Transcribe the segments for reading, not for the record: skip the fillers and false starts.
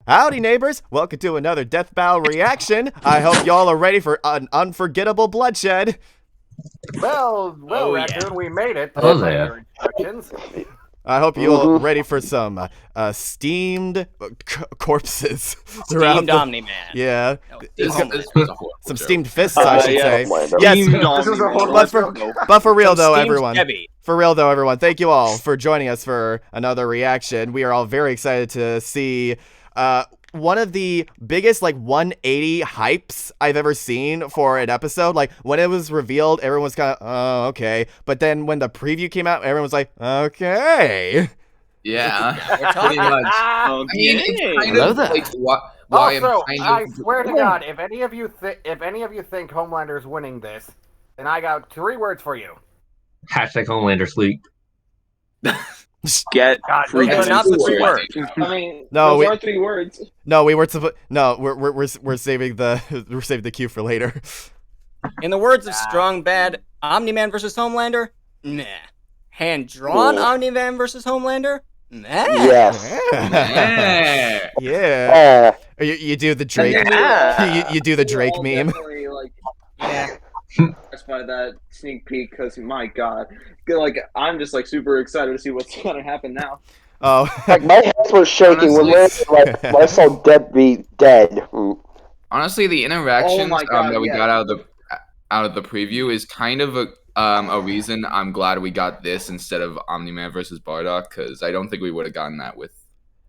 Howdy, neighbors! Welcome to another Death Battle reaction. I hope y'all are ready for an unforgettable bloodshed. Well, Raccoon, we made it. Hello By there. your instructions. I hope you're ready for some steamed corpses throughout Steamed the... Omni-Man. Yeah. No, It's steamed gonna- Homelander. Some steamed fists, I should say. Yes, This is a whole but for real Some though, steamed everyone. Debbie. For real though, everyone, thank you all for joining us for another reaction. We are all very excited to see one of the biggest 180 hypes I've ever seen for an episode. Like when it was revealed, everyone was kind of, oh, okay. But then when the preview came out, everyone was like, okay. Yeah, we're talking Pretty much. Ah, I mean, it's kind Hello of there. like why also, I'm kind I of. swear to God, if any of you think Homelander's winning this, then I got 3 words for you. Hashtag Homelander sleep. Get God, free Those are not the 3 words. I mean, No, those are 3 words. No, we weren't supposed. No, we're saving the cue for later. In the words of Strong Bad, Omni-Man versus Homelander? Nah. Hand-drawn Cool. Omni-Man versus Homelander? Nah. Yes. Yeah. Yeah. Yeah. You do the Drake. You do the Drake I'll meme. Definitely, Yeah. impressed by that sneak peek, because my God, I'm just super excited to see what's gonna happen now. Oh. Like my hands were shaking when when I saw Debbie dead. Honestly, the interactions Oh my God, that we yeah. got out of the preview is kind of a reason I'm glad we got this instead of Omni-Man versus Bardock, because I don't think we would have gotten that with.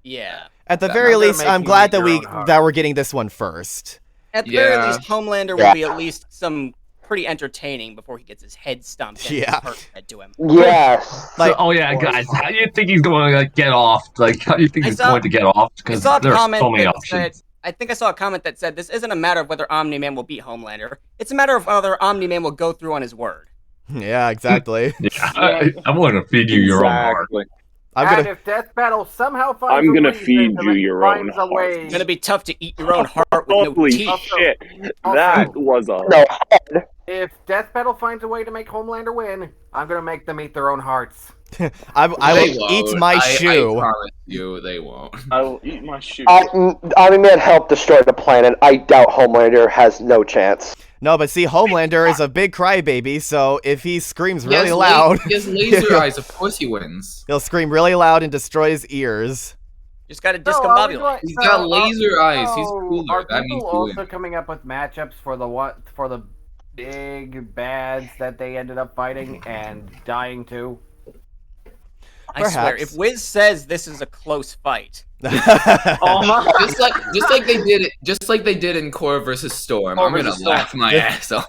Yeah. At the That very might least, make I'm you glad eat that your own heart. we're getting this one first. At the Yeah. very least, Homelander will be at least some pretty entertaining before he gets his head stomped and Yeah. his heart fed to him. Yes. Like- Oh yeah, guys, how do you think he's going to get off? Like, how do you think I he's saw- going to get off? I Because saw a there's comment so many that options. said, I think I saw a comment that said, this isn't a matter of whether Omni-Man will beat Homelander. It's a matter of whether Omni-Man will go through on his word. Yeah, exactly. Yeah, I'm going to feed you your own heart. Exactly. I'm And gonna. if Death Battle somehow finds I'm a gonna reason feed to you your own finds a heart. way. It's gonna be tough to eat your own heart with no Holy teeth. shit! That was a. No. If Death Battle finds a way to make Homelander win, I'm gonna make them eat their own hearts. I They will eat won't. my I shoe. promise you, they won't. I will eat my shoe. Omni-Man helped destroy the planet. I doubt Homelander has no chance. No, but see, Homelander is a big crybaby, so if he screams really He has loud, He has laser eyes. Of course, he wins. he'll scream really loud and destroy his ears. Just gotta So, discombobulate. He's got laser eyes. He's cooler. Are That means people you also win. coming up with matchups for the big bads that they ended up fighting and dying to? I swear, Perhaps. if Wiz says this is a close fight, Oh my! Just like they did in Korra versus Storm. Korra I'm gonna versus Storm. laugh my ass off.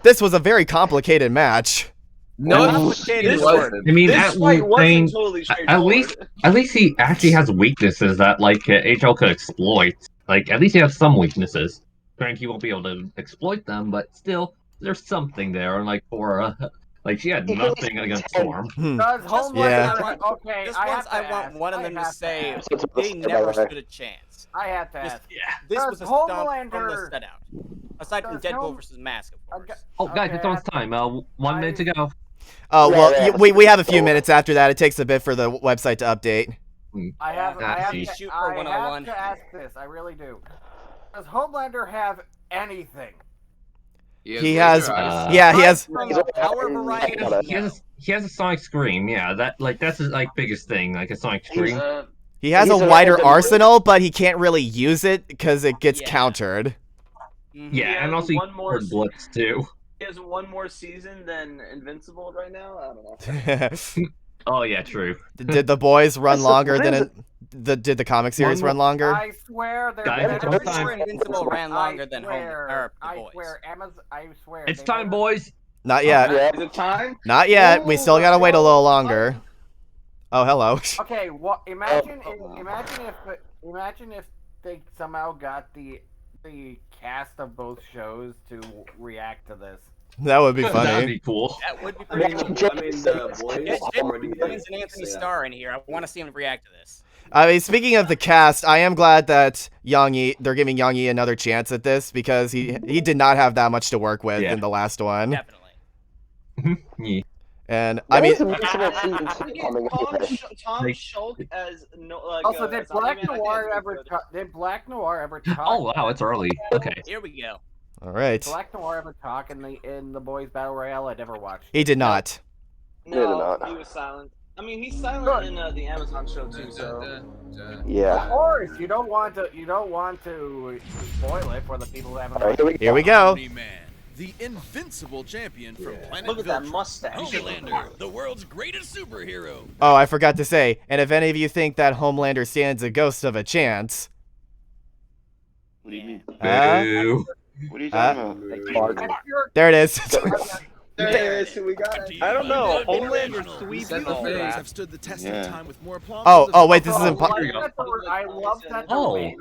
This was a very complicated match. No, complicated it word. wasn't. I mean, This at, fight wasn't least, totally at straightforward. least he actually has weaknesses that HL could exploit. Like, at least he has some weaknesses. Granted, he won't be able to exploit them, but still, there's something there. Unlike Korra, like she had nothing against Storm. Does Just Homelander? Yeah. Okay, just I once have to I want ask. one of I them to have say ask. they never stood a chance. I have to This, ask. this Does was a stomp from the Homelander- set out. Aside from does Deadpool Home- versus Mask, of course. Okay. Oh, guys, it's almost time. 1 minute to go. Oh, well, Yeah, we have a few minutes after that. It takes a bit for the website to update. I have geez. Shoot for I 101. have to ask this. I really do. Does Homelander have anything? He has, laser eyes. yeah, he has. From a power variety. He has a sonic scream. Yeah, that's his biggest thing, like a sonic scream. He has a He's a- wider he's a- arsenal, but he can't really use it because it gets Yeah. countered. Mhm. Yeah, Yeah, and also one more Word Blitz too. He has one more season than Invincible right now. I don't know. Oh yeah, true. Did the boys run That's longer what than is did the comic series One run longer? I swear they're Guys, better. it's I'm almost pretty time. sure Invincible ran longer than Home swear, or The I Boys. swear, I swear. It's they time, better- boys. Not yet. Yeah. Is it time? Not yet. We still gotta wait a little longer. Oh. Oh, hello. Okay, well, imagine if they somehow got the cast of both shows to react to this. That would be That'd funny. be cool. That would be I pretty mean, cool. the Get Jake Simmons and Anthony Starr in here. I want to see him react to this. I mean, speaking of the cast, I am glad that they're giving Yang Yi another chance at this because he did not have that much to work with Yeah. in the last one. Definitely. Yeah. And I mean, When is original season I 2 get coming anyway? Tom Like- Shulk as no. Like, Also, did as Black Omni-Man, I think Noir it's ever? good. Did Black Noir ever talk? Oh wow, it's early. Okay. Here we go. all right. Did Black Noir ever talk in the Boys Battle Royale? I never watched. He did not. They did No, not. he was silent. I mean, he's silent in the Amazon show too. So Of Yeah. course, you don't want to. You don't want to spoil it for the people who haven't. All right, watched Here we go. Omni-Man, the invincible champion from planet look at that Viltrum. mustache. Homelander, the world's greatest superhero. Oh, I forgot to say. And if any of you think that Homelander stands a ghost of a chance, What do you mean? Boo. What are you talking it. about? That's your- there it is. There it is. We got it. I don't know. He Homelander said sweeps the all heroes that. have stood the test Yeah. of time with more applause. Oh, wait, this isn't. I love that. Oh.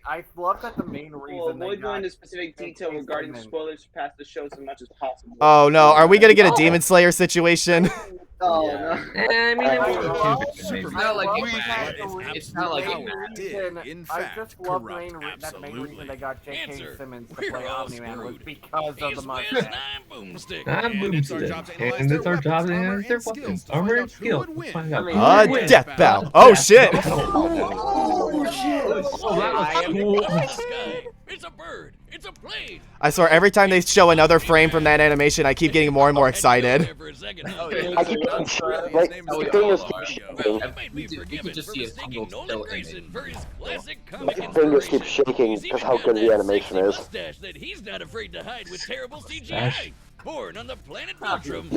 I love that the main reason We'll they avoid going got. into specific detail regarding the spoilers past the show as much as possible. Oh no, are we gonna get a Demon Slayer situation? Oh, Yeah. no. I mean, it I was love- It's I not like love it that matters. the It's not like it main matters. reason- In I fact, just love corrupt, that main absolutely. reason they got J.K. Answer. Simmons to We're play all Omni-Man was screwed. because of the He's mustache. West Nine Boomstick. I'm And it's our boomstick. job to analyze And their it's our job weapons, to armor, analyze their and weapons, skills to armor, find and out who skills. would win. Find out. I mean, Death Bow. Oh shit. Oh, that was cool. It's a sky. It's a bird. It's a plane. I swear, every time they show another frame from that animation, I keep getting more and more excited. Oh, I keep getting like the thing is keep shaking. You could just see a single still image. My fingers keep shaking because how good the animation is. That he's not afraid to hide with terrible CGI. Born on the planet Viltrum.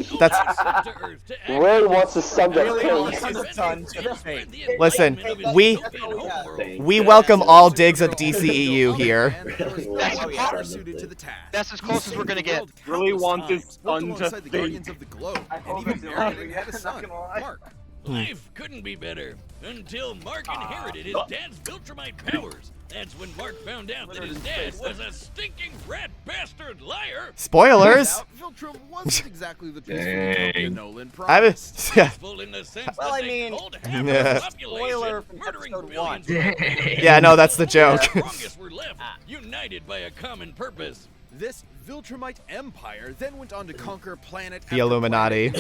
Ray wants his son to Really kill. wants his son to faint. Listen, we welcome all digs of DCEU here. That's as close as we're gonna get. Really want this son to think. I hope it's not. Mark. Life couldn't be better until Mark inherited his dad's Viltrumite powers. That's when Mark found out that his dad was a stinking rat bastard liar. Spoilers. Viltrum wasn't exactly the peaceful Dang. utopia Nolan I was, promised. yeah, Peaceful in the sense Well, that I they mean, culled half yeah. the population, Spoiler from murdering episode billions one. of people. yeah. No, that's the joke. The strongest were left, united by a common purpose. This Viltrumite empire then went on to conquer planet The Illuminati.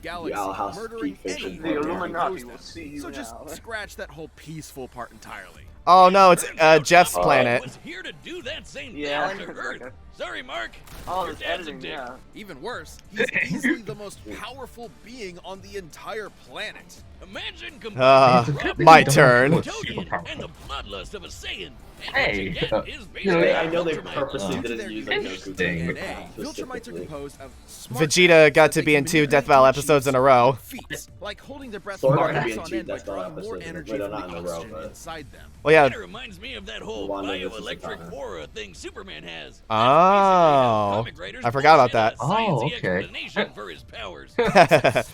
Y'all have to murdering keep fishing. anyone The who Illuminati opposed will them. see you So just now. scratch that whole peaceful part entirely. Oh no, it's Jeff's planet. Was here to do that same Yeah. thing to Earth. Sorry, Mark. Oh, Your this dad's a editing, dick. yeah. Even worse, he's easily the most powerful being on the entire planet. Imagine combining My turn. Kryptonian and the bloodlust of a Saiyan. And what Hey, you get is you know, basically I know they Viltrumite. purposely Due to didn't their use unique Goku Dang. DNA, Viltrumites are specifically. composed of smart Vegeta atoms got that to they be can in 2 manipulate Death Battle to episodes in a achieve row. feats, like holding their breath Thor for got to be in on 2 end by Death Battle drawing more episodes. energy Wait, from not the in a row, oxygen but inside them. Well, yeah. Kind of reminds me of that whole Wanda, this is the bioelectric time. aura thing Superman has. Oh, I forgot about that. Oh, okay. Explanation for his powers. Nice.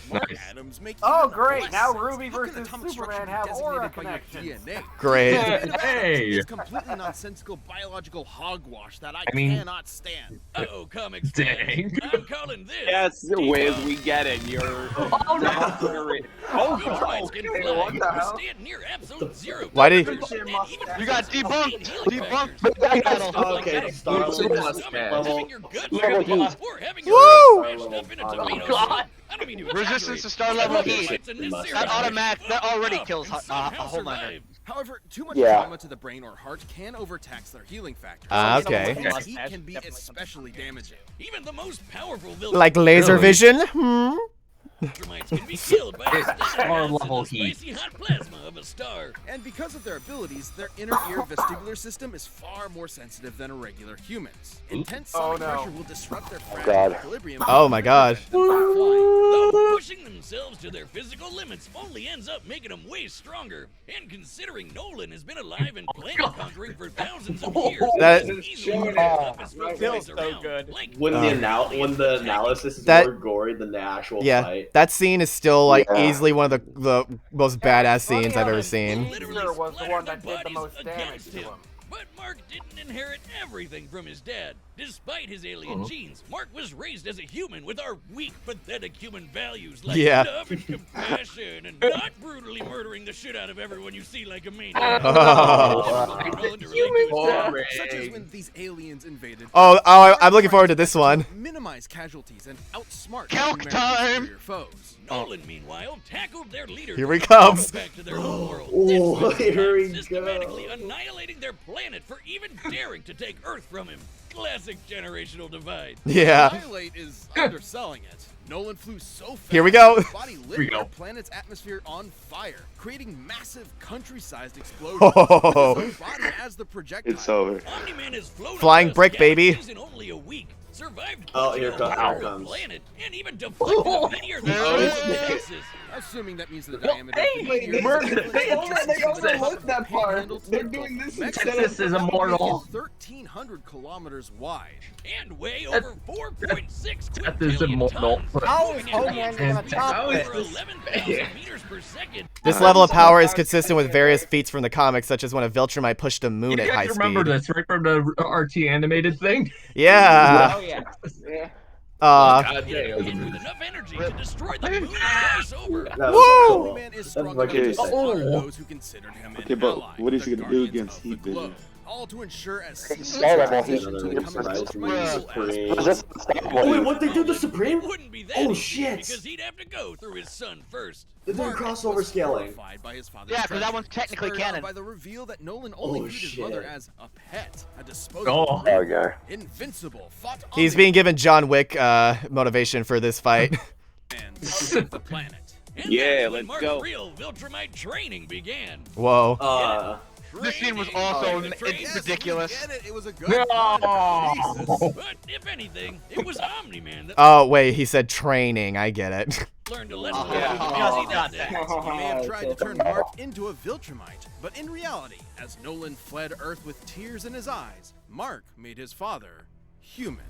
Atoms make Oh, even great, less now sense. Ruby How can versus atomic Superman structure be have aura designated by your connections. DNA? Great. Hey. It's completely nonsensical biological hogwash that I mean- cannot stand. Uh-oh, comics Dang. fans. I'm calling this. That's the way as we get it. You're. Oh no! Viltrumites can okay, fly, what the hell? stand near absolute zero Why did- temperatures, and even You got possess debunked. healing Debunked. factors. Battle. Okay, Star It's like Level. less bad. Having your guts Level ripped heat. off or having Woo! your face smashed up in a tomato God. soup. I don't mean to Resistance to star exaggerate. level Viltrumites heat. in this That series automatic- that are already tough kills and a somehow Homelander. survive. However, too much Yeah. trauma to the brain or heart can overtax their healing factors. Ah, So okay. intense heat can be especially damaging. Even the most powerful Viltrumites Like laser Really? vision? Hmm? can be killed by the Star acid level and the heat. spicy hot plasma of a star. And because of their abilities, their inner ear vestibular system is far more sensitive than a regular human's. Intense sonic Oh, no. pressure will disrupt their fragile God. equilibrium. Oh my god. Though pushing themselves to their physical limits only ends up making them way stronger. And considering Nolan has been alive and planet conquering for thousands of years, That- he's easily able to flip his Feels Viltrumites so around, good. like When the analysis is That- more gory than the actual Yeah, fight. that scene is still like Yeah. easily one of the most badass scenes I've ever seen. Caesar was the one that did the most damage to him. But Mark didn't inherit everything from his dad. Despite his alien genes, Mark was raised as a human with our weak, pathetic human values like love and compassion and not brutally murdering the shit out of everyone you see like a maniac. Such as when these aliens invaded. I'm looking forward to this one. Minimize casualties and outsmart Calc time! Foes. Nolan, meanwhile, tackled their leader. Here he comes. Back to their home world. Oh, here we Systematically annihilating their planet for even daring to take Earth from him. Classic generational divide. Yeah. Annihilate is underselling it. Nolan flew so fast. Here we go. His body lit the planet's atmosphere on fire, creating massive country-sized explosions. With his own body as the projectile. It's over. Omni-Man has flown Flying across brick, baby. galaxies in only a week. Survived Here on it a comes. planet and even deflected many of the Assuming that means the diameter. Hey, they overlooked that part. They're doing this instead This is immortal. 1,300 kilometers wide. And weigh over 4.6 That is immortal. How is Homelander gonna top this? over 11,000 meters per second. This level of power is consistent with various feats from the comics, such as when a Viltrumite pushed a moon You at high guys remember speed. this right from the RT animated thing? Yeah. Oh yeah. Yeah. With enough energy to destroy the moon twice over. Woo! Man is strong Okay. enough to dishonor those who considered him Okay, an but ally. what is he the gonna do Guardians against of the heat vision? globe. All to ensure as seamless Star Level, transition he's- to he's- become as Supreme. peaceful as Oh wait, what they do to Supreme? Wouldn't be that Oh easy shit! because he'd have to go through his son first. They're doing crossover scaling. by his father's Yeah, because that one's treachery, technically spurred on canon. by the reveal that Nolan only viewed his mother shit. as a pet, a disposable. Oh. Okay. Invincible, fought He's on being given John Wick motivation for this fight. and saved the planet. And Yeah, that's when let's Mark's go. real Viltrumite training began. Whoa. This scene was Training also on the train. Yes, ridiculous. we get it. It was a good one. Jesus. But if anything, it was Omni-Man that Oh, wait, he said training. I get it. learned a lesson. Yeah. That day. He may have tried to turn Mark into a Viltrumite, but in reality, as Nolan fled Earth with tears in his eyes, Mark made his father human.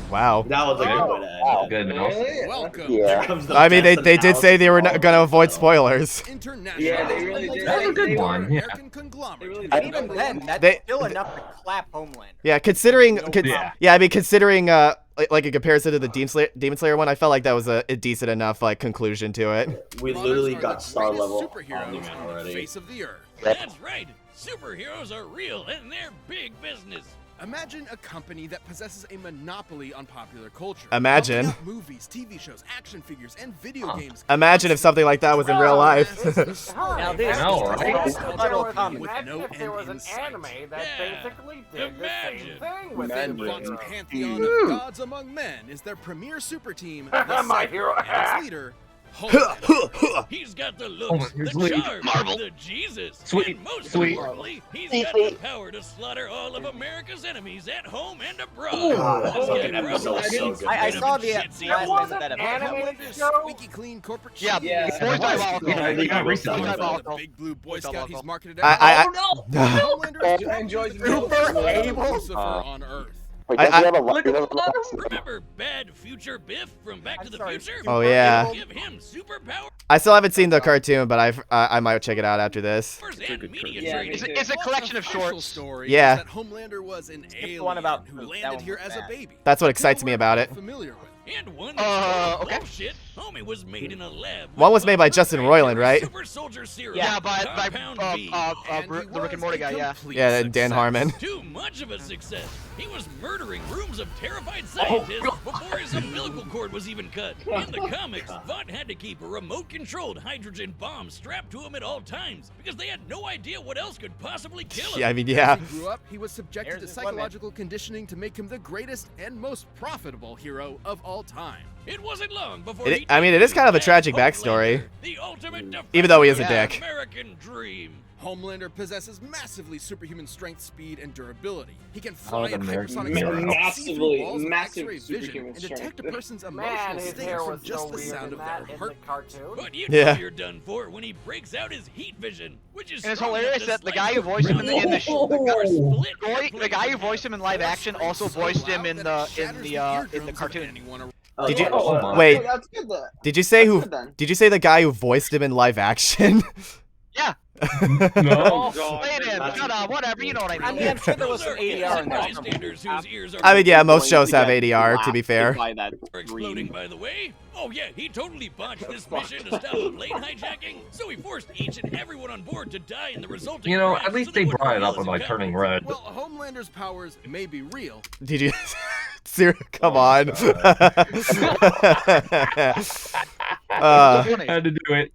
Wow. That was a good way to end. Good enough. Welcome. Yeah. Comes the I mean, best they did say they were analysis going to of avoid all. spoilers. International. Yeah, they really did. That was a good They were one. Yeah. American conglomerate. But even then, that's They- still enough to clap Homelander. Yeah, considering, Yeah. I mean, considering, like in comparison to the Demon Slayer one, I felt like that was a decent enough like conclusion to it. We Products literally are got the star greatest level superheroes Omni-Man on the already. face of the earth. That's right. Superheroes are real and they're big business. Imagine a company that possesses a monopoly on popular culture. Imagine. Pumping out movies, TV shows, action figures, and video games. Imagine if something like that was in real life. Now this know, is right? just a little comic. With Imagine no if there end was in an sight. anime that Yeah. basically did the same Imagine. thing with Within superheroes. Fox's pantheon of gods among men is their premier super team, the My Cycle, hero. and its leader, Homelander. He's got the looks, here's the Lee. charm, Marvel. the Jesus, Sweet, and most sweet. importantly, he's got the power to slaughter all of America's enemies at home and abroad. God, that This fucking guy episode was so good. I saw the Shit, see, last was end of that an episode. animated show. Squeaky clean corporate Yeah, shit. Yeah. Boy Diabolical. Yeah, they got Boy recently. The Diabolical. big blue Boy Boy Scout Diabolical. he's marketed I- Homelander is enjoys Lucifer on Earth. Wait, I- does he have a Look light? at Remember Bad Future Biff from Back to the sorry. Future? Oh, yeah. Give him superpowers I still haven't seen the cartoon, but I might check it out after this. and media Yeah, training. me too. It's a collection of Official shorts. story Yeah. is that Homelander was an alien one about who Poop. That landed one here was as a bad. baby. That's what excites me about it. Familiar with. And one that's okay. bullshit. Homie was made in a lab. One with was made by a Justin proprietary Roiland, right? Super soldier serum. Yeah, by Compound B. And he the Rick and was Morty a guy, yeah. complete Yeah, Dan success. Harmon. Too much of a success. He was murdering rooms of terrified scientists before his umbilical cord was even cut. In the comics, Vought had to keep a remote-controlled hydrogen bomb strapped to him at all times because they had no idea what else could possibly kill him. Yeah, I mean, yeah. As he grew up, he was subjected There's to his limit. psychological conditioning to make him the greatest and most profitable hero of all time. It wasn't long before It- he I mean, it is kind of a became tragic Homelander, backstory. The ultimate Even though he is a defender of dick. the American dream. Homelander possesses massively superhuman strength, speed, and durability. He can fly the at hypersonic American- speeds, see through walls of massive X-ray vision, superhuman and detect a strength. person's Man, emotional his state hair from was just so the weird sound in of that their in heart. the cartoon. But you Yeah. know you're done for when he breaks out his heat vision, which is And it's strong enough hilarious to that the slice guy who a voiced him in room the or split Boy, the airplanes guy in who half. voiced him in live action also voiced him in the cartoon. Did you Oh, my. wait? That's good then. Did you say That's who? good then. Did you say the guy who voiced him in live action? Yeah. No. Wait in, shut up, whatever, you know what I mean. I mean, I'm sure there was some ADR in there. Bystanders whose ears are I mean, yeah, most Going shows to have get ADR, to be blasted fair. by that exploding, scream. by the way. Oh yeah, he totally botched this mission to stop a plane hijacking, so he forced each and everyone on board to die in the resulting You know, crash, at least so they wouldn't brought it reveal up his by turning accomplishment. red. Well, Homelander's powers may be real. Did you? Come on. Had to do it.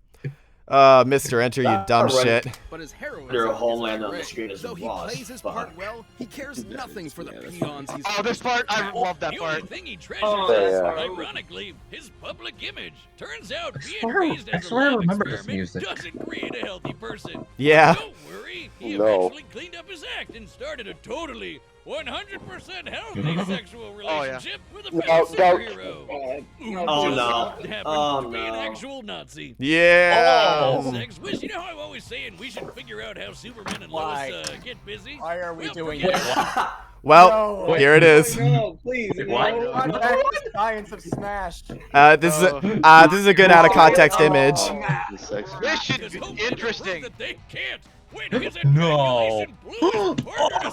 Mr. Enter, you dumb shit. But his heroism Under a is Homeland on the great. screen is Though he lost. plays his part well, he cares nothing for the peons he's Oh, this part, I love that The only part. thing he treasures Oh, is, that's ironically, his public image. Turns out being swear- raised I as a swear I lab remember this experiment music. doesn't create a healthy person. Yeah. Don't worry, he No. eventually cleaned up his act and started a totally 100% healthy sexual relationship with a fellow superhero. Oh, no. Happened Oh, to be an no. actual Nazi. Yeah. Sex wish, you know how I'm always saying we should figure out how Superman and Why? Lois get busy? Why are we Well, doing forget this? it. Well, No. here it is. No, please, What? no. Run back to the science of Smash. This is a good out of context image. This should Because be Homelander proved interesting. that they can't. When his No. ejaculation blew his partner to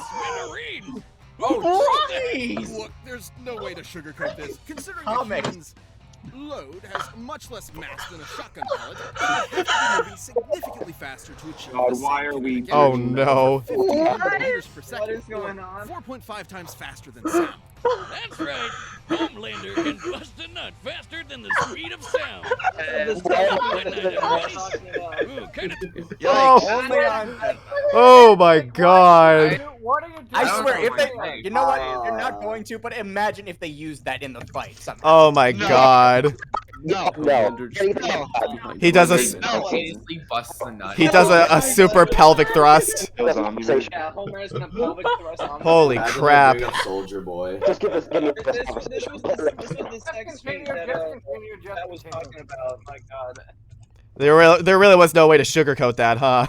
smithereens. Look, there's no way to sugarcoat this. Considering the Comics. human's load has much less mass than a shotgun pellet, it have to be moving significantly faster to achieve God, the same why are we kinetic Oh, energy. no. 1500 meters per second, What is going on? 4.5 times faster than sound. That's right. Homelander can bust a nut faster than the speed of sound. Ooh, kind of. Oh. Only on. Oh my god. What are you doing? I swear, if they, God. you know what, they're not going to. But imagine if they used that in the fight somehow. Oh my No. god. No. No. He does a Simultaneously busts a nut. he does a super pelvic thrust. Yeah, Homer's gonna pelvic thrust on. Holy Imagine them crap. doing a Soldier Boy. Just give me This was the sex scene that Just was continue. talking about. My God. There really was no way to sugarcoat that, huh?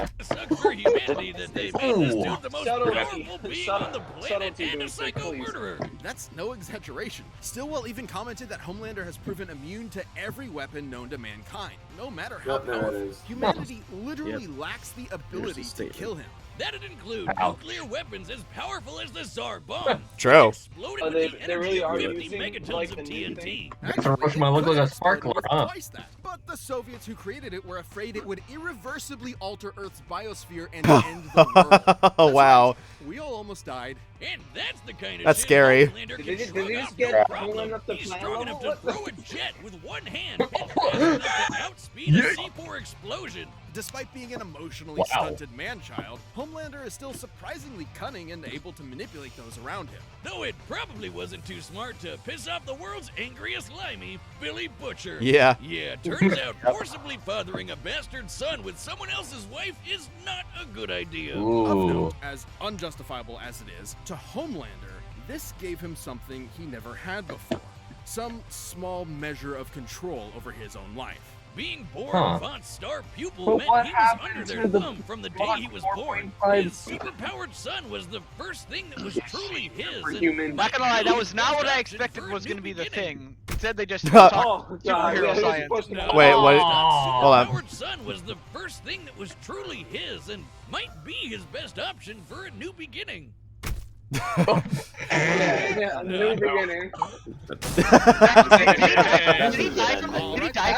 It sucks for humanity that they made this dude the most Subtlety. powerful being on the planet Subtlety, and a dude, psycho please. murderer. That's no exaggeration. Stillwell even commented that Homelander has proven immune to every weapon known to mankind. No matter how Yep, there it powerful, is. humanity literally lacks the ability to statement. kill him. That'd include Ouch. nuclear weapons as powerful as the Tsar bomb. True. Exploded Oh, with they- the they really energy are of 50 using, megatons like, of the new TNT. Hiroshima looked like a sparkler, huh? Twice that. But the Soviets who created it were afraid it would irreversibly alter Earth's biosphere and end the world. Oh wow. We all almost died. And that's the kind of That's shit scary. Homelander Did can they shrug just off get no Homelander problem. up the He's planet strong enough to level? throw a jet with one hand and fast enough to outspeed a C4 explosion. Despite being an emotionally Wow. stunted man-child, Homelander is still surprisingly cunning and able to manipulate those around him. Though it probably wasn't too smart to piss off the world's angriest limey, Billy Butcher. Yeah. Yeah, turns out forcibly fathering a bastard son with someone else's wife is not a good idea. Of Ooh. note, as unjustifiable as it is, to Homelander, this gave him something he never had before. Some small measure of control over his own life. Being born Huh. Vaught's star pupil But meant what he was happened under to their the thumb from the day he was born. 4.5? His superpowered son was the first thing that was truly his. and Superhuman. Not gonna lie, that was not what I Option expected for a was new gonna be the beginning. thing. Instead, they just Oh, talked God. Yeah, superhero he was science. supposed to No, Wait, what? that Hold on. superpowered son was the first thing that was truly his and might be his best option for a new beginning. Yeah, new beginning. Did he die from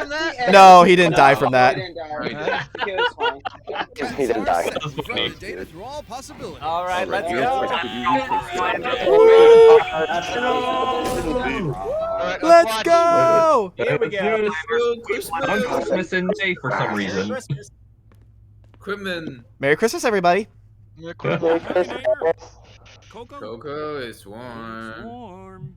that? No, he didn't die from that. He didn't die. Okay, that's fine. He didn't die. Run the data through all possibilities. All right, let's go. Alright, Let's watch. go. Here we go. On Christmas and Day for some reason. Christmas. Equipment. Merry Christmas, everybody. Merry Christmas. Coco is warm.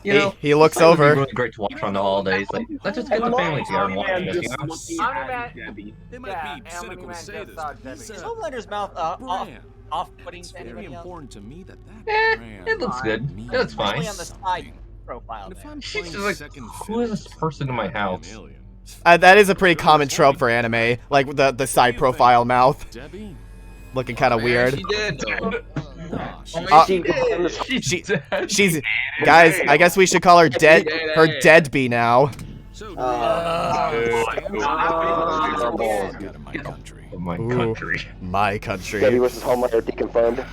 You know, he looks it would be over. really great to watch on the holidays. Like, let's just get the family together and watch this. You know? They might be cynical to say this. Is Homelander's mouth off-putting to anybody else? to me that It looks good. It looks fine. Only on the side profile there. She's just like, who is this person in my house? That is a pretty common trope for anime, like the side profile mouth, looking kind of weird. She did. She's guys. I guess we should call her dead. Her deadbeat now. So, Uh, out of my country. My Ooh. country. My Debbie country. versus Homelander deconfirmed.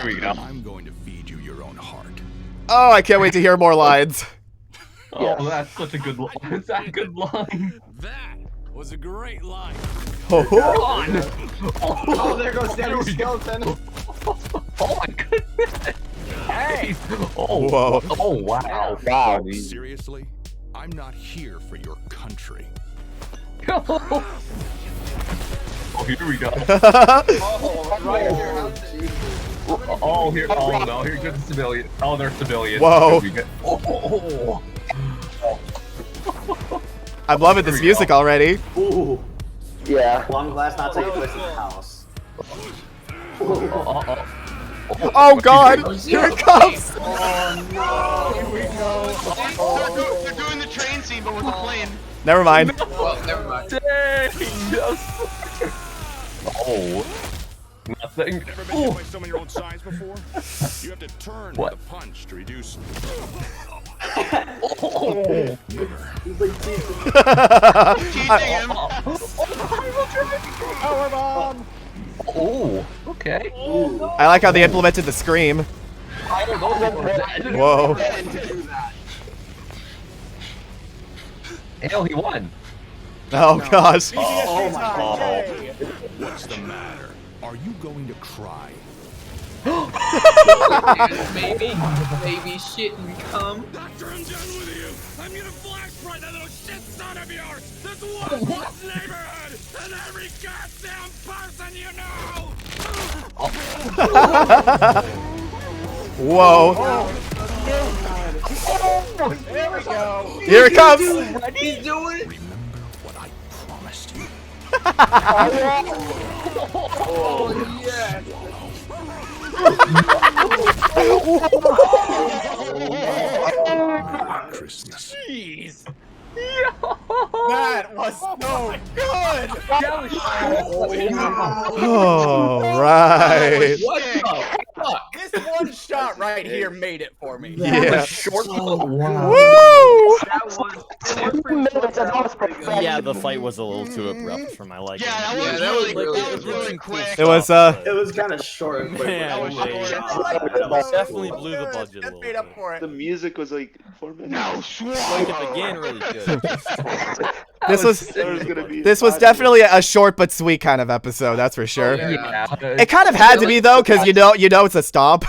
Here we go. I'm going to feed you your own heart. Oh, I can't wait to hear more lines. Oh, that's such a good line. Is that a good line? That was a great line. Oh, Oh, there goes Debbie's skeleton. Oh my goodness. Hey! Oh, whoa. oh wow. Wow. Seriously? I'm not here for your country. Oh, here we go. Oh, right here. Oh, here. Oh no, here goes the civilian. Oh, they're civilians. Whoa. Here we go. Oh. I'm loving this music already. Ooh. Yeah. Long glass not taking place in the house. Oh god, here it comes. Oh no. Here we go. They're doing the train scene, but with a plane. Never mind. Well, never mind. Dang, yes. Oh. Nothing. Never been hit by someone your own size before? You have to turn What? the punch to reduce. Oh. He's like teasing. Teasing him. Power bomb. Oh. Okay. I like how they implemented the scream. Whoa. Hell, he won. Oh gosh. Oh my god. What's the matter? Are you going to cry? Baby shit and come. Doctor, I'm done with you. I'm gonna flash right that little shit son of yours. That's one in this neighborhood, and every goddamn person you know. Whoa. There we go. Here it comes. He's doing it. Remember what I promised you. Oh yeah. Christmas. Jeez. That was so good. All right. What the fuck? This one shot right here made it for me. Yeah. Short. Woo! Yeah, the fight was a little too abrupt for my liking. Yeah, Yeah, that was really really quick. It was It was kind of short, but Man, definitely blew the budget a little Made bit. up for it. The music was like 4 minutes. No, Like it began really good. This was There was gonna be this was 5 definitely a short but sweet kind of episode. That's for sure. Yeah. It kind of had to be though, because you know it's a stomp.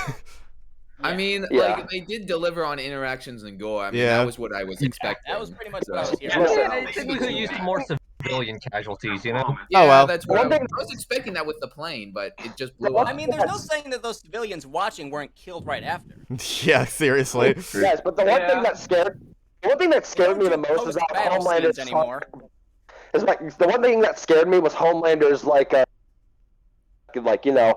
I mean, Yeah. like, they did deliver on interactions and gore. I mean, Yeah. that was what I was expecting. That was pretty much what I was here. Yeah, I think we could use more civilian casualties, you know? Yeah, Oh, well. that's what I was expecting that with the plane, but it just blew up. I mean, there's no saying that those civilians watching weren't killed right after. Yeah, seriously. Yes, but the one thing that scared me the most is that Battle scenes Homelander's anymore. is like the one thing that scared me was Homelander's like you know,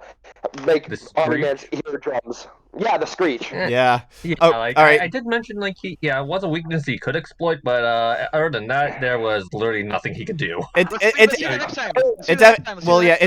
make The screech? Omni-Man's eardrums. Yeah, the screech. Yeah. Yeah, Oh, like, all right. I did mention, like, it was a weakness he could exploit, but other than that, there was literally nothing he could do. It Let's see the next time. it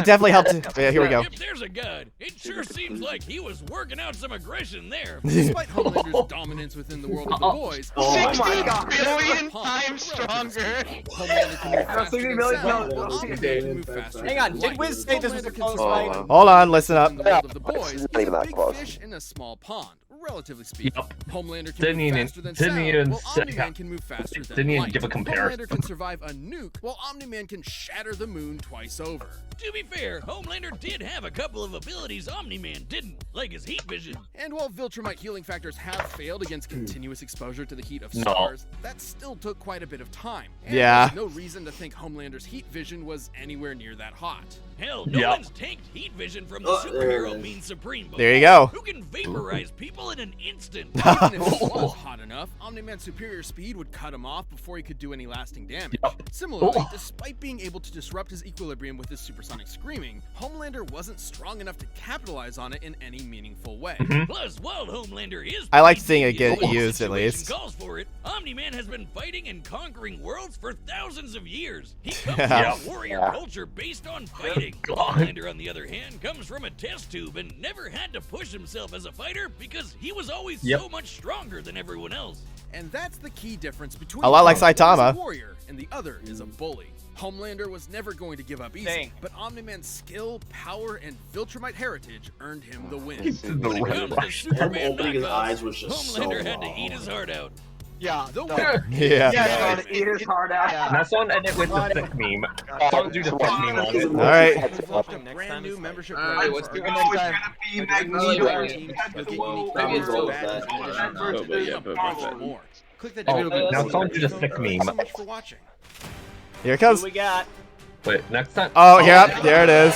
definitely helped. Yeah, here we go. If there's a gun, it sure seems like he was working out some aggression there. Despite Homelander's dominance within the world of the boys, Oh my 60 god. billion times stronger. Homelander can move faster 60 than million sound, no, while no, Omni-Man no, can move no, faster no, than Hang on, did light. Wiz say this was a Homelander close can survive fight? Hold on, listen up. in the world of the boys, It's he's not even a that big close. fish in a small pond, relatively speaking. Yup. Homelander can Didn't move even- faster than didn't sound, even while say- Omni-Man can move faster than Didn't even light. give a comparison. Homelander can survive a nuke, while Omni-Man can shatter the moon twice over. To be fair, Homelander did have a couple of abilities Omni-Man didn't, like his heat vision. And while Viltrumite healing factors have failed against continuous exposure to the heat of No. stars, that still took quite a bit of time. And Yeah. there's no reason to think Homelander's heat vision was anywhere near that hot. Hell, no Yep. one's tanked heat vision from the Oh, there it superhero is. Mean Supreme before. There you go. Who can vaporize people in an instant? Even if it was hot enough, Omni-Man's superior speed would cut him off before he could do any lasting damage. Similarly, Oh. despite being able to disrupt his equilibrium with his supersonic screaming, Homelander wasn't strong enough to capitalize on it in any meaningful way. Plus, while Homelander is I like pretty seeing it big get and the used, at situation least. calls for it, Omni-Man has been fighting and conquering worlds for thousands of years. He comes Yeah. from a warrior Yeah. culture based on fighting. God. Homelander, on the other hand, comes from a test tube and never had to push himself as a fighter because he was always Yep. so much stronger than everyone else. And that's the key difference between A lot like one is a Saitama. warrior and the other is a bully. Homelander was never going to give up easy, but Omni-Man's skill, power, and Viltrumite heritage earned him the win. When it comes to Superman opening his knockoffs, eyes was just so Homelander had to wrong. eat his heart out. Yeah. The winner. Yeah. Eat his heart out. Now someone edit with the sick meme. Someone do the sick meme on it. All right. A brand new membership Alright, program what's for going our on? time. It's gonna be Magneto. More. Click the Oh, now someone do the sick meme. so much for watching. Here it comes. Who we got? Wait, next time. Oh, yeah, there it is.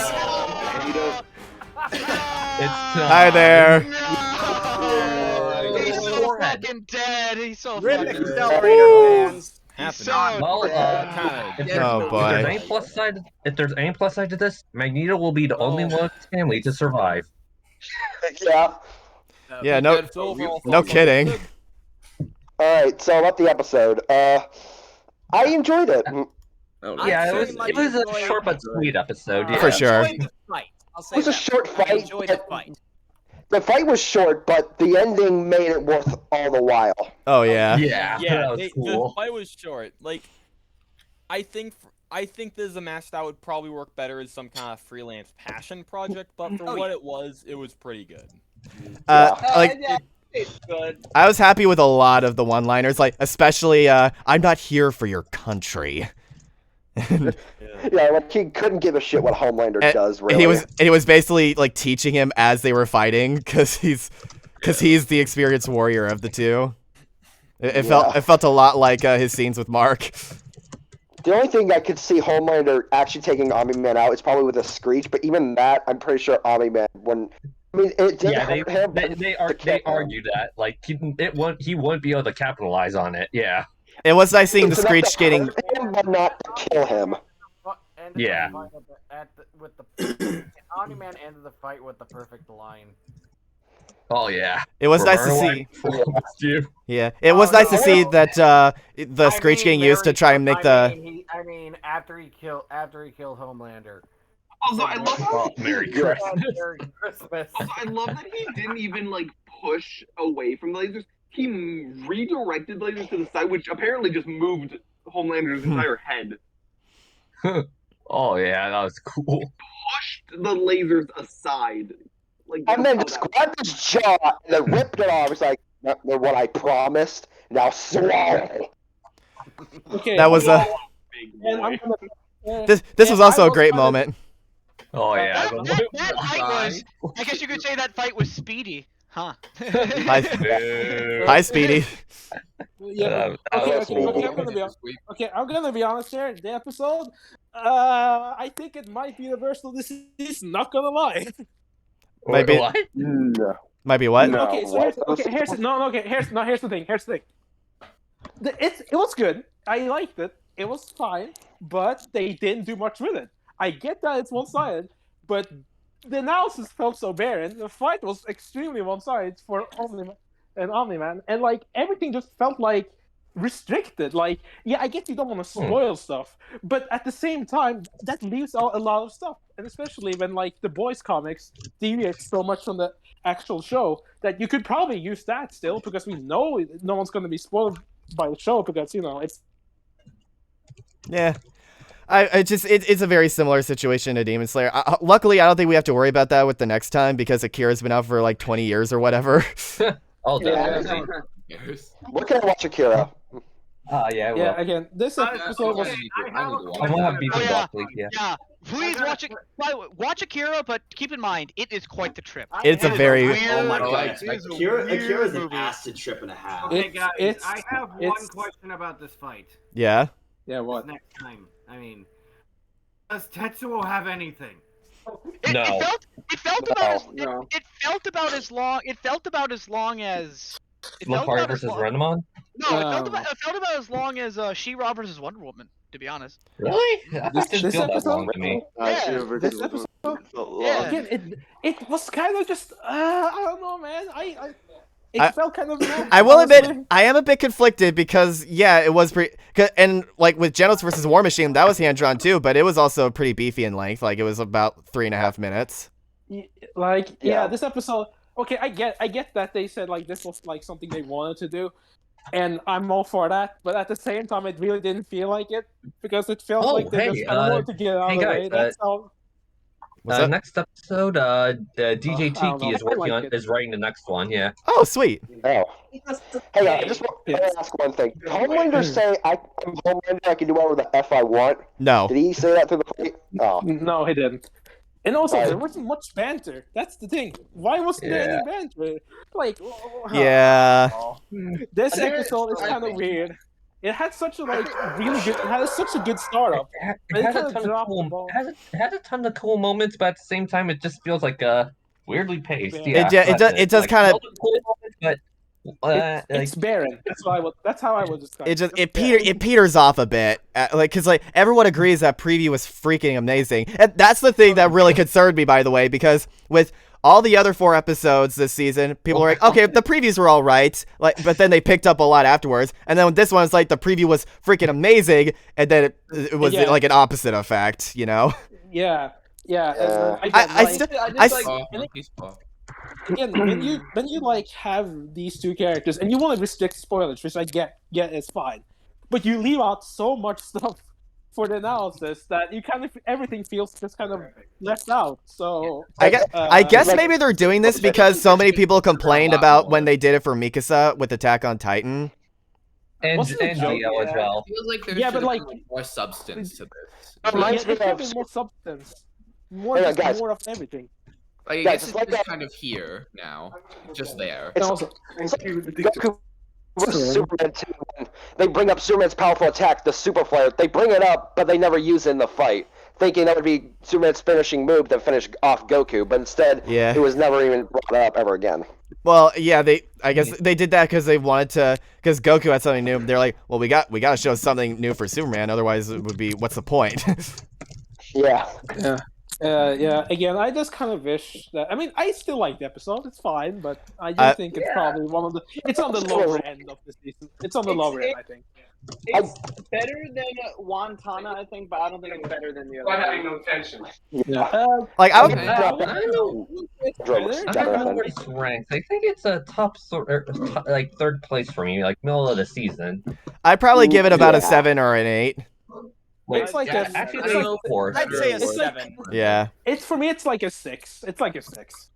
It's Hi there. He's so fucking dead. He's so Rip fucking Accelerator fans. He's so Well, Oh, boy. If there's any plus side to this, Magneto will be the only one of his family to survive. Yeah. Yeah, no kidding. Alright, so about the episode. I enjoyed it. Yeah, it was a short but sweet episode. Yeah. For sure. Enjoyed the fight. I'll say It was a that. short I fight. enjoyed the fight. The fight was short, but the ending made it worth all the while. Oh, yeah. Yeah, that was The cool. fight was short. Like, I think this is a match that would probably work better as some kind of freelance passion project, but for what it was pretty good. Like, It's good. I was happy with a lot of the one-liners, like, especially, I'm not here for your country. Yeah, like he couldn't give a shit what Homelander does, really. And he was basically, like, teaching him as they were fighting, because he's the experienced warrior of the two. It felt a lot like his scenes with Mark. The only thing I could see Homelander actually taking Omni-Man out is probably with a screech, but even that, I'm pretty sure Omni-Man wouldn't. I mean, it didn't hurt him. They argue that like he won't be able to capitalize on it. Yeah. It was nice seeing the It's enough Screech to getting. hurt him, but not to kill him. Yeah. Omni-Man ended the fight with the perfect line. Oh yeah. It was nice to see. You. Yeah, it was nice to see that the Screech getting used to try and make the. I mean, after he killed Homelander. Also, I love how Merry Christmas. Merry Christmas. Also, I love that he didn't even like push away from the lasers. He redirected lasers to the side, which apparently just moved Homelander's entire head. Oh yeah, that was cool. Pushed the lasers aside. Like, And then just grabbed his jaw and then ripped it off. It's like, "That's what I promised. Now swallow." Okay. That was a. And I'm gonna, This was also a great moment. Oh yeah. That fight was. I guess you could say that fight was speedy, huh? Hi, Speedy. Yeah. Okay, I'm gonna be honest here. The episode, I think it might be universal disease. Not gonna lie. Might be. No. Might be what? No. Okay, so here's the thing. It was good. I liked it. It was fine, but they didn't do much with it. I get that it's one-sided, but the analysis felt so barren. The fight was extremely one-sided for Omni-Man, and like everything just felt like restricted. Like, yeah, I get you don't want to spoil stuff, but at the same time, that leaves out a lot of stuff, and especially when like the boys' comics deviate so much from the actual show that you could probably use that still because we know no one's going to be spoiled by the show because it's. Yeah. It's a very similar situation to Demon Slayer. Luckily, I don't think we have to worry about that with the next time because Akira's been out for like 20 years or whatever. Oh, yeah. What can I watch Akira? Yeah. Well. Yeah. Again, this episode was. I want to have beef with Rock League. Yeah. Yeah. Please watch Akira, but keep in mind it is quite the trip. It's a very. Oh my god, Akira's an acid trip and a half. Okay, guys, I have one question about this fight. Yeah. Yeah. What? Next time, I mean, does Tetsuo have anything? It felt about as long as. Lucario versus Renamon? No, it felt about as long as She-Ra versus Wonder Woman. To be honest. Really? This didn't feel that long to me. This episode. Yeah. Again, it was kind of just. I don't know, man. It felt kind of. I will admit, I am a bit conflicted because, yeah, it was pretty. And, like, with Genos versus War Machine, that was hand drawn too, but it was also pretty beefy in length. Like, it was about 3.5 minutes. Like, yeah, this episode. Okay, I get that they said, like, this was, like, something they wanted to do. and I'm all for that. But at the same time, it really didn't feel like it because it felt Oh, like they just hey, kind of wanted to get it out hey of the guys, way. That's all. next episode, DJ I don't Tiki know. is I working like on it. is writing the next one. Yeah. Oh, sweet. Oh. Hey, I just want to ask one thing. Did Homelander say, I'm Homelander, I can do whatever the F I want? No. Did he say that through the fight? Oh. No, he didn't. And also, there wasn't much banter. That's the thing. Why wasn't there any banter? Like, Yeah. this episode is kind of weird. It had such a really good. It had such a good startup. It has a ton of cool. It has a ton of cool moments, but at the same time, it just feels like weirdly paced. Yeah, It does kind of. Cool moments, but it's barren. That's how I would describe it. It peters off a bit, because everyone agrees that preview was freaking amazing, and that's the thing that really concerned me, by the way, because with all the other 4 episodes this season, people were like, okay, the previews were all right, but then they picked up a lot afterwards, and then this one was like the preview was freaking amazing, and then it was like an opposite effect, you know? Yeah. Again, when you have these two characters and you want to restrict spoilers, which I get it's fine, but you leave out so much stuff for the analysis that you kind of everything feels just kind of left out. So I guess maybe they're doing this because so many people complained about when they did it for Mikasa with Attack on Titan. And DL as well. Feels like there's more substance to this. More substance, more of everything. Like, I guess it's just kind of here now, just there. It's also Goku versus Superman 2. They bring up Superman's powerful attack, the Super Flare. They bring it up, but they never use it in the fight, thinking that would be Superman's finishing move to finish off Goku. But instead, it was never even brought up ever again. Well, yeah, I guess they did that because they wanted to, because Goku had something new. They're like, well, we got to show something new for Superman, otherwise it would be, what's the point? Yeah. Again, I just kind of wish that. I mean, I still like the episode. It's fine, but I do think it's probably one of the. It's on the lower end of the season. It's on the lower end, I think. It's better than Wantana, I think, but I don't think it's better than the other. By having no tension. Yeah. I would. I don't know where it's ranked. I think it's a top, like 3rd place for me, like middle of the season. I'd probably give it about a 7 or an 8. It's like actually I'd say a 7. Yeah. It's for me. It's like a 6. It's like a 6.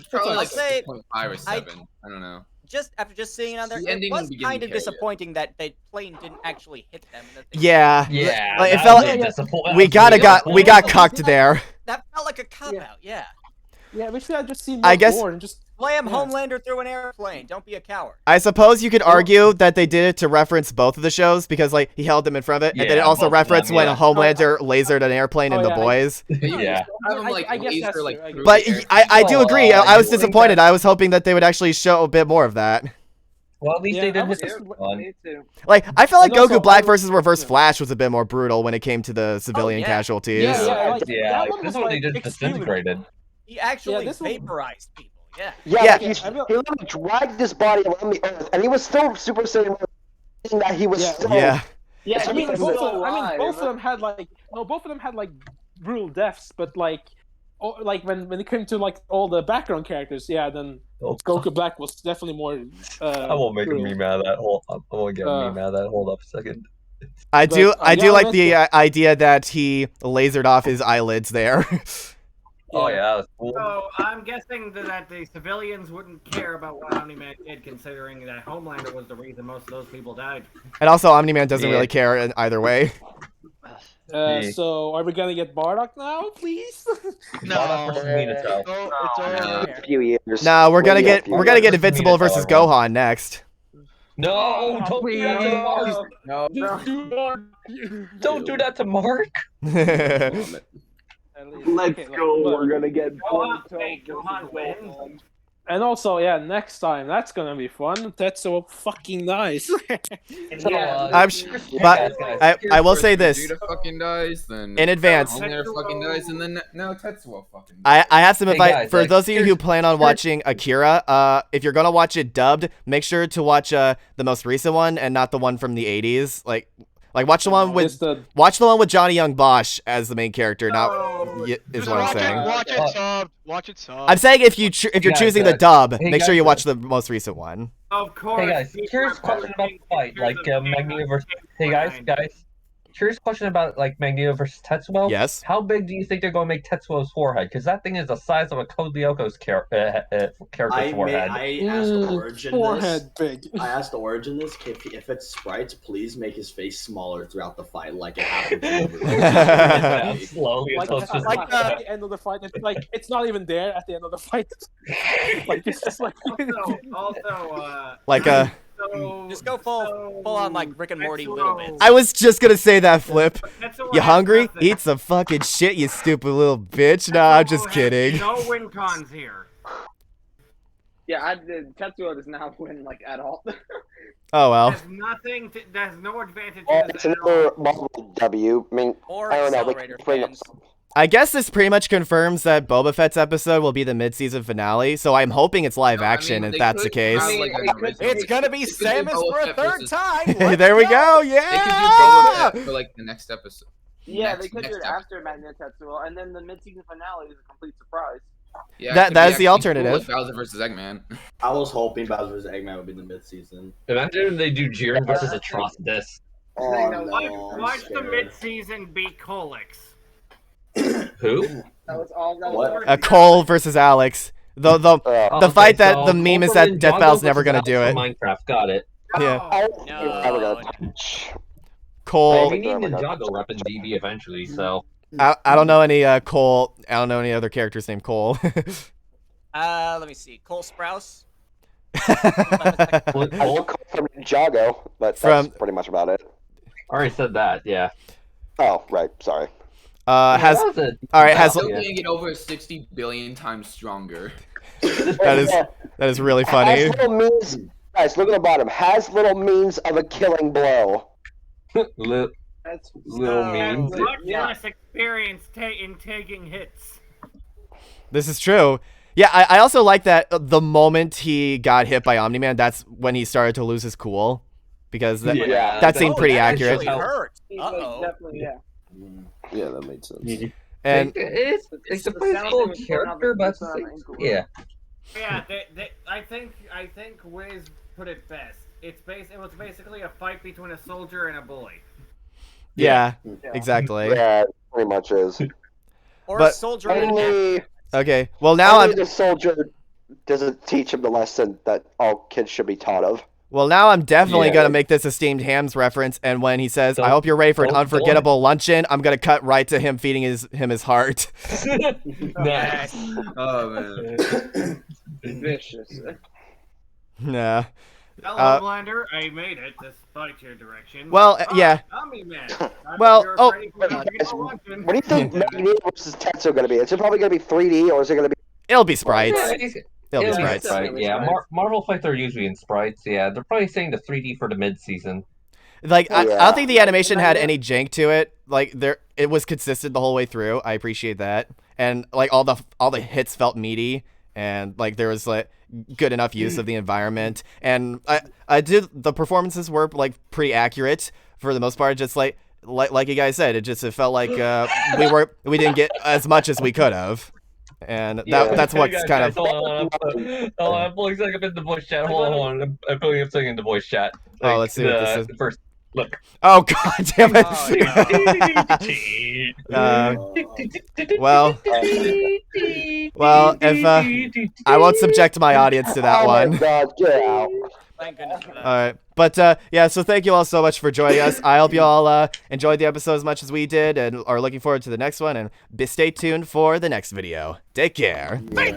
Probably like say 6.5 or 7. I don't know. Just after seeing it on there, it was kind of disappointing that the plane didn't actually hit them. Yeah. Like, it felt disappointing. we got cucked there. That felt like a cop out. Yeah. Yeah, we should have just seen more and just slam Homelander through an airplane. Don't be a coward. I suppose you could argue that they did it to reference both of the shows because, like, he held them in front of it, and then it also referenced when Homelander lasered an airplane in The Boys. Yeah. I guess that's true. But I do agree. I was disappointed. I was hoping that they would actually show a bit more of that. Well, at least they did hit this one. Like, I felt like Goku Black versus Reverse Flash was a bit more brutal when it came to the civilian casualties. This one they just disintegrated. He actually vaporized people. Yeah. Yeah. He literally dragged his body around the earth, and he was still Super Saiyan, that he was still. Yeah, I mean, both of them had brutal deaths, but like when it came to like all the background characters, then Goku Black was definitely more. I won't make me mad at that. I won't get me mad at that. Hold up a second. I do like the idea that he lasered off his eyelids there. Oh yeah, that was cool. So I'm guessing that the civilians wouldn't care about what Omni-Man did, considering that Homelander was the reason most of those people died. And also, Omni-Man doesn't really care in either way. So are we gonna get Bardock now, please? No, it's A few years. No, we're gonna get Invincible versus Gohan next. No, don't please. Don't do that to Mark. Let's go. We're gonna get Gohan wins. And also, next time that's gonna be fun. That's so fucking nice. But I will say this fucking dies, then in advance. Homelander fucking dies, and then now Tetsuo fucking. I have some advice for those of you who plan on watching Akira. If you're gonna watch it dubbed, make sure to watch the most recent one and not the one from the 80s. Like watch the one with Johnny Young Bosch as the main character, not is what I'm saying. Watch it subbed. Watch it subbed. I'm saying if you're choosing the dub, hey, make sure guys, you watch the most recent one. Of course. Hey guys, curious question about the fight, like Magneto versus. Hey guys, curious question about like Magneto versus Tetsuo. Yes. How big do you think they're going to make Tetsuo's forehead? Because that thing is the size of a Code Lyoko's character's forehead. I asked Origin forehead this. I asked Origin this. If it's sprites, please make his face smaller throughout the fight, like it happened. Slowly, Like, until it's just at the end of the fight, it's like it's not even there at the end of the fight. Like it's just like Like a. Just go full on like Rick and Morty little bits. I was just gonna say that, Flip. You hungry? Eat some fucking shit, you stupid little bitch. Nah, I'm just kidding. No win cons here. Yeah, Tetsuo does not win like at all. Oh well. There's nothing. There's no advantage. Oh, it's another Marvel W. I mean, I don't know. They bring up some... I guess this pretty much confirms that Boba Fett's episode will be the mid-season finale, so I'm hoping it's live action if that's the case. It's gonna be Samus for a third time. There we go. They could do Yeah. Boba Fett for like the next episode. Yeah, they could do it after Magneto Tetsuo, and then the mid-season finale is a complete surprise. Yeah, That is the alternative. Cool Bowser versus Eggman. I was hoping Bowser vs. Eggman would be the mid-season. Imagine if they do Jiren versus Atrocitus. Watch the mid-season be Colix. Who? That was all. That was A Cole versus Alex. The fight that so the meme is that Death Bell's never gonna do it. Minecraft, got it. Yeah. No. Cole. We need Ninjago rep in DB eventually, so. I don't know any Cole. I don't know any other characters named Cole. Let me see. Cole Sprouse. I know Cole from Ninjago, but that's pretty much about it. Already said that, yeah. Oh, right. Sorry. Has that was a- all right. Has Still can't get over 60 billion times stronger. that is really funny. Has little means, guys, look at the bottom. Has little means of a killing blow. Little means. Much less experience in taking hits. This is true. Yeah, I also like that the moment he got hit by Omni-Man, that's when he started to lose his cool. Because that seemed pretty accurate. Hurt. Definitely, yeah. Yeah, that made sense. And it's a pretty cool character, but yeah. Yeah, I think Wiz put it best. It was basically a fight between a soldier and a bully. Yeah, exactly. Yeah, it pretty much is. Or a soldier and a Okay, well now the soldier doesn't teach him the lesson that all kids should be taught of. Well, now I'm definitely going to make this a Steamed Hams reference, and when he says, I hope you're ready for an unforgettable luncheon, I'm going to cut right to him feeding him his heart. Nice. Oh, man. Vicious. Nah. Hello, Homelander. I made it despite your direction. Well, yeah. Omni-Man. Well, what do you think Magneto versus Tetsuo going to be? Is it probably going to be 3D, or is it going to be... It'll be sprites. It'll be sprites. Yeah, Marvel fights are usually in sprites. Yeah, they're probably saying the 3D for the mid-season. Like, I don't think the animation had any jank to it. Like, it was consistent the whole way through. I appreciate that. And like all the hits felt meaty, and like there was like good enough use of the environment. And the performances were like pretty accurate for the most part. Just like you guys said, it felt like we didn't get as much as we could have. And that's what's kind of. Hold on, I'm pulling something up in the voice chat. Hold on. I'm pulling up something in the voice chat. Oh, let's see what this is. First, look. Oh God damn it! Well, if I won't subject my audience to that one. Oh my God, get out. Thank goodness for that. All right. But yeah, so thank you all so much for joining us. I hope you all enjoyed the episode as much as we did and are looking forward to the next one. And stay tuned for the next video. Take care. Bye.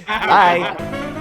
Bye.